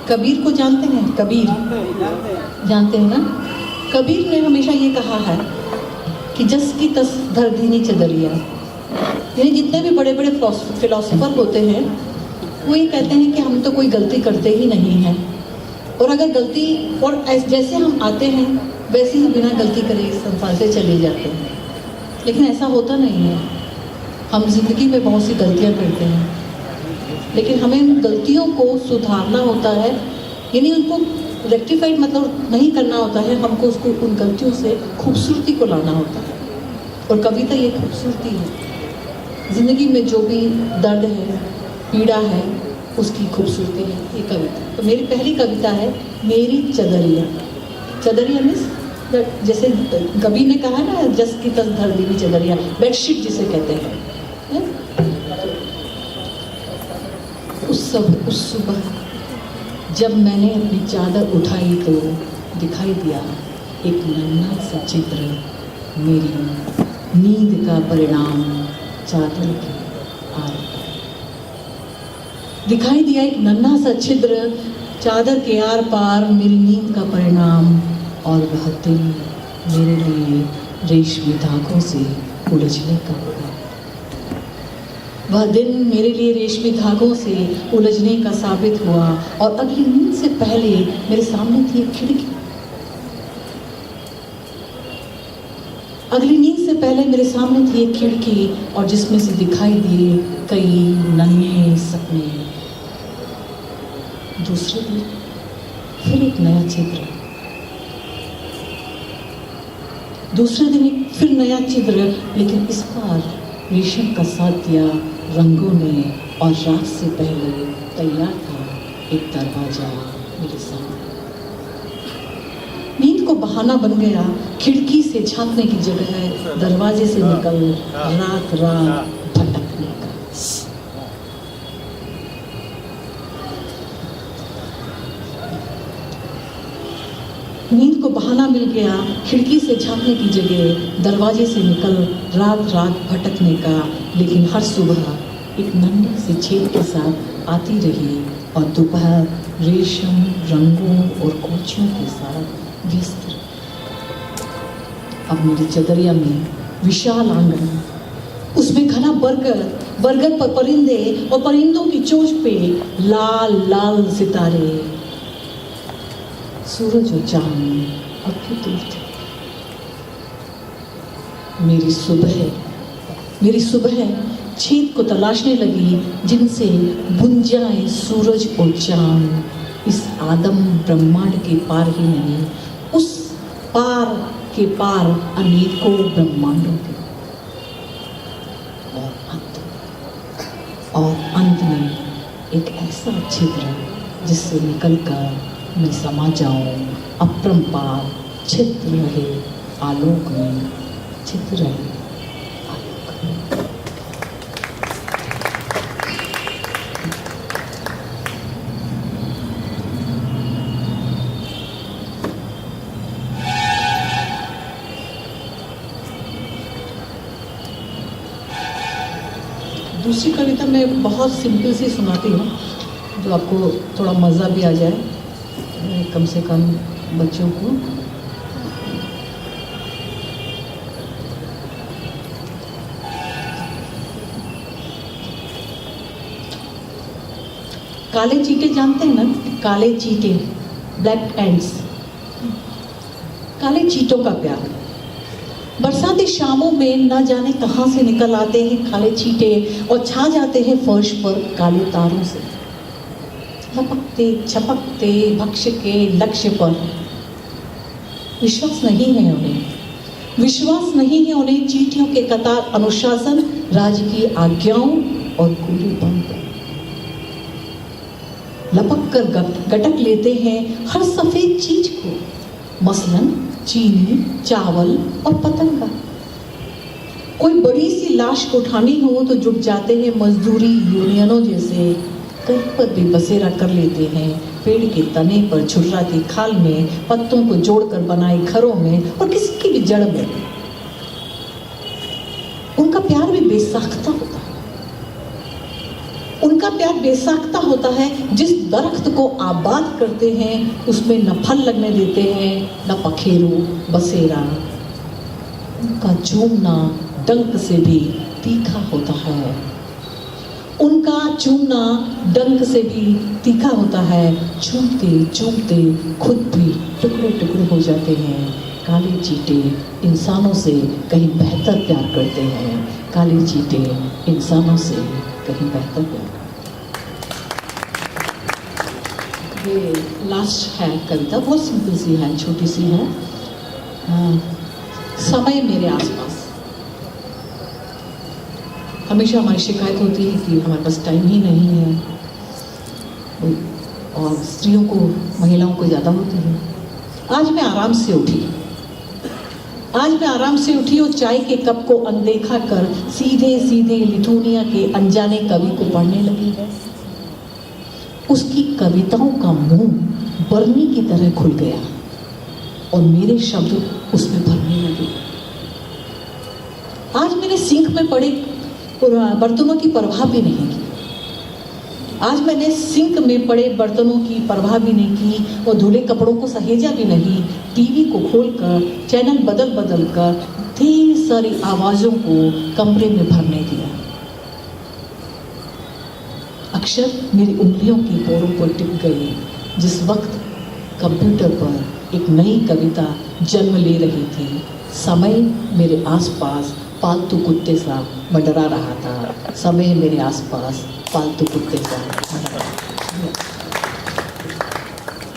कबीर को जानते हैं? कबीर जानते हैं ना? कबीर ने हमेशा ये कहा है कि जस की तस धर दीनी चदरिया। यानी जितने भी बड़े बड़े फिलोसोफर होते हैं वो ये कहते हैं कि हम तो कोई गलती करते ही नहीं हैं, और अगर गलती और जैसे हम आते हैं वैसे ही बिना गलती करे इस संसार से चले जाते हैं। लेकिन ऐसा होता नहीं है। हम जिंदगी में बहुत सी गलतियाँ करते हैं, लेकिन हमें उन गलतियों को सुधारना होता है, यानी उनको रेक्टिफाइड मतलब नहीं करना होता है, हमको उसको उन गलतियों से खूबसूरती को लाना होता है। और कविता ये खूबसूरती है। ज़िंदगी में जो भी दर्द है, पीड़ा है, उसकी खूबसूरती है ये कविता। तो मेरी पहली कविता है मेरी चदरिया। चदरिया मीन्स जैसे कवि ने कहा ना, जस की तस धर दीनी चदरिया, बेडशीट जिसे कहते हैं। उस सुबह जब मैंने अपनी चादर उठाई तो दिखाई दिया एक नन्हा सा चित्र, मेरी नींद का परिणाम चादर के आर। दिखाई दिया एक नन्हा सा छिद्र चादर के आर पार, मेरी नींद का परिणाम। और वह दिन मेरे लिए रेशमी धागों से उलझने का हुआ। वह दिन मेरे लिए रेशमी धागों से उलझने का साबित हुआ। और अगली नींद से पहले मेरे सामने थी एक खिड़की। अगली नींद से पहले मेरे सामने थी एक खिड़की, और जिसमें से दिखाई दिए कई नन्हे सपने। दूसरे दिन फिर एक नया चित्र, दूसरे दिन फिर नया चित्र, लेकिन इस बार रेशम का साथ दिया रंगों ने। और रात से पहले तैयार था एक दरवाजा मेरे सामने। नींद को बहाना बन गया खिड़की से झांकने की जगह दरवाजे से निकल रात रात भटकने का। नींद को बहाना मिल गया खिड़की से झांकने की जगह दरवाजे से निकल रात रात भटकने का। लेकिन हर सुबह एक नन्हे से छेद के साथ आती रही, और दोपहर रेशम रंगों और कोचियों के साथ व्यस्त रही। अब मेरी चदरिया में विशाल आंगन, उसमें घना बरगद पर परिंदे, और परिंदों की चोंच पे लाल लाल सितारे। सूरज और चांद अब भी दूर थे। मेरी सुबह छेद को तलाशने लगी जिनसे बुन जाए सूरज और चांद। इस आदम ब्रह्मांड के पार ही नहीं, उस पार के पार अनेकों ब्रह्मांडों के। और अंत में एक ऐसा छिद्र जिससे निकलकर मैं समा जाऊं अपरंपार, छिद्र रहे आलोक में, छिद्र रहे आलोक में। दूसरी कविता मैं बहुत सिंपल सी सुनाती हूँ, जो आपको थोड़ा मज़ा भी आ जाए, कम से कम बच्चों को। काले चींटे जानते हैं ना? काले चींटे, ब्लैक एंड्स। काले चींटों का प्यार। बरसाती शामों में न जाने कहां से निकल आते हैं काले चींटे और छा जाते हैं फर्श पर काले तारों से, लपकते छपकते भक्ष्य के लक्ष्य पर। विश्वास नहीं है उन्हें चींटियों के कतार अनुशासन, राज की आज्ञाओं और गोली बंद। लपक कर गटक लेते हैं हर सफेद चीज को, मसलन चीनी, चावल और पतंगा। कोई बड़ी सी लाश को उठानी हो तो जुट जाते हैं मजदूरी यूनियनों जैसे। कहीं पर भी बसेरा कर लेते हैं पेड़ के तने पर, छुर्राती खाल में, पत्तों को जोड़कर बनाए घरों में और किसी की भी जड़ में। उनका प्यार भी बेसाख्ता होता है। उनका प्यार बेसाख्ता होता है। जिस दरख्त को आबाद करते हैं उसमें न फल लगने देते हैं न पखेरु बसेरा। उनका चूमना डंक से भी तीखा होता है। उनका चूमना डंक से भी तीखा होता है। चूमते चूमते खुद भी टुकड़े टुकड़े हो जाते हैं। काले चींटे इंसानों से कहीं बेहतर प्यार करते हैं। काले चींटे इंसानों से कहीं बेहतर प्यार करते हैं। ये लास्ट है कविता, बहुत सिंपल सी है, छोटी सी है। समय मेरे आसपास। हमेशा हमारी शिकायत होती है कि हमारे पास टाइम ही नहीं है, और स्त्रियों को, महिलाओं को ज़्यादा होती है। आज मैं आराम से उठी और चाय के कप को अनदेखा कर सीधे सीधे लिथुनिया के अनजाने कवि को पढ़ने लगी है। उसकी कविताओं का मुंह बरनी की तरह खुल गया और मेरे शब्द उसमें भरने लगे। आज मैंने सिंक में पड़े बर्तनों की परवाह भी नहीं की। आज मैंने सिंक में पड़े बर्तनों की परवाह भी नहीं की और धुले कपड़ों को सहेजा भी नहीं। टीवी को खोलकर चैनल बदल बदल कर ढेर सारी आवाज़ों को कमरे में भरने दिया। अक्षर मेरी उंगलियों की पोरों पर टिक गई जिस वक्त कंप्यूटर पर एक नई कविता जन्म ले रही थी। समय मेरे आसपास पालतू कुत्ते सा मंडरा रहा था। समय मेरे आसपास पालतू कुत्ते सा मंडरा रहा था।